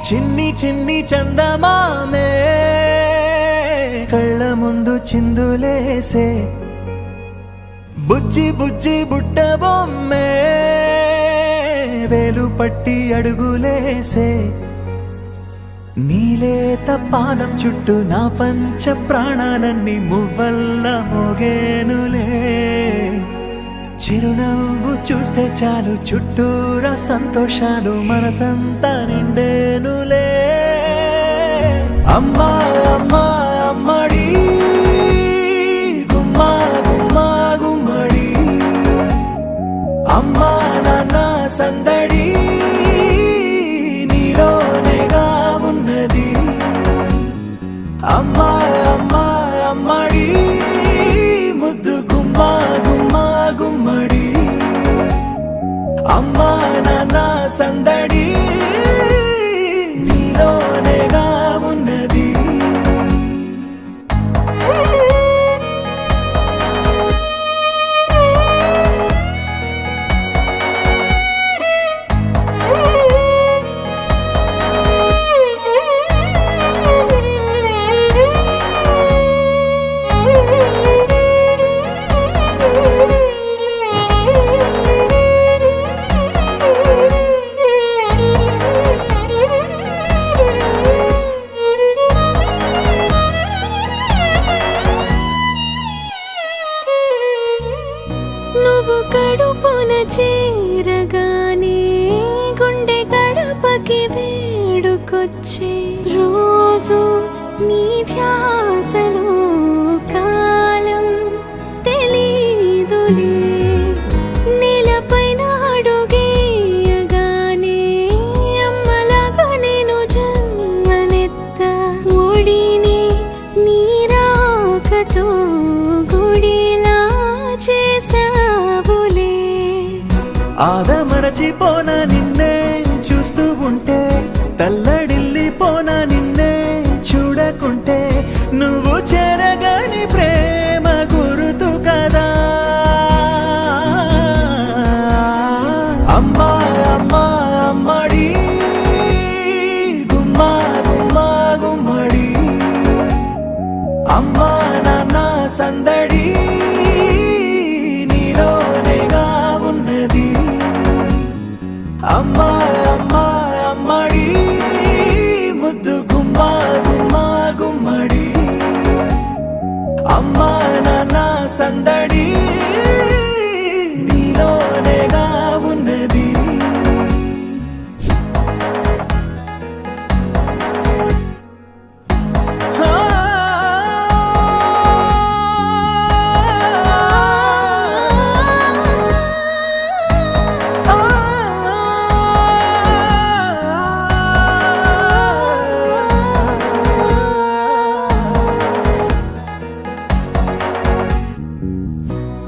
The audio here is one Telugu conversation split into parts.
చిన్ని చిన్ని చందమామే కళ్ళ ముందు చిందులేసే బుజ్జి బుజ్జి బుట్ట బొమ్మే వేలు పట్టి అడుగులేసే నీలేత పానం చుట్టూ నా పంచ ప్రాణాలన్నీ మువ్వల్ల మోగేనులే చిరునవ్వు చూస్తే చాలు చుట్టూరా సంతోషాలు మనసంతా నిండేనులే అమ్మా అమ్మా అమ్మడి గుమ్మా గుమ్మా గుమ్మడి అమ్మా నాన్న సందడి నీలోనేగా ఉన్నది అమ్మా అమ్మా అమ్మడి ముద్దు గుమ్మా గుమ్మా గుమ్మడి అమ్మా నాన్న సందడి నీలోనేగా ఉన్నది నువ్వు కడుపున చేరగానే గుండె గడపకి వేడుకొచ్చే రోజు నీ ధ్యాసలో కాలం తెలీదులే నేలపైన అడుగేయగానే అమ్మలాగా నేను జన్మనెత్త ఒడిని నీ రాకతో గుడిలా చేసావులే ఆదమరచిపోనా నిన్నే చూస్తూ ఉంటే తల్లడిల్లిపోనా నిన్నే చూడకుంటే నువ్వు చెరగని ప్రేమ గురుతు కదా అమ్మా అమ్మా అమ్మడి గుమ్మా గుమ్మా గుమ్మడి అమ్మా నాన్న సందడి నీలోనేగా ఉన్నది అమ్మా అమ్మా అమ్మడి ముద్దు గుమ్మా గుమ్మా గుమ్మడి అమ్మా నాన్న సందడి నీలోనేగా ఉన్నది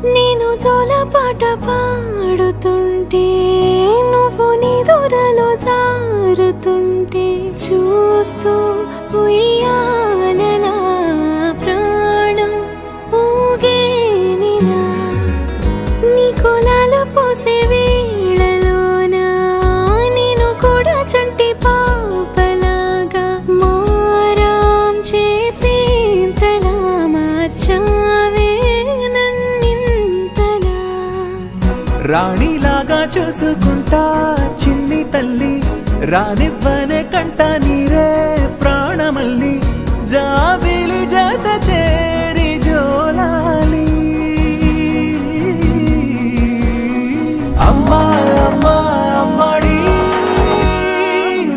నేను జోలపాట పాడుతుంటే నువ్వు నీ దూరలో జారుతుంటే చూస్తూ ఉయ్యాలలా ప్రాణం ఊగేనిలా నీ కులాలు పోసే వేళలోనా నేను కూడా చంటి పాపలాగా మారాం చేసేంతలా మార్చావే రాణిలాగా చూసుకుంటా చిన్ని తల్లి రానివ్వనే కంట నీరే ప్రాణమల్లి జాబిలి జత చేరి జోలాలి అమ్మా అమ్మా అమ్మడి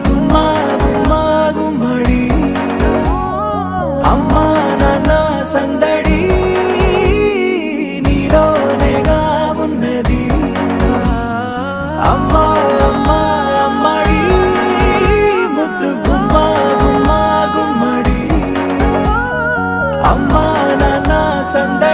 గుమ్మా గుమ్మా గుమ్మడి అమ్మా నాన్న సందడి నీలోనేగా ఉన్నది అమ్మా అమ్మా అమ్మడి ముద్దు గుమ్మా గుమ్మా గుమ్మడి అమ్మా నాన్న సందడి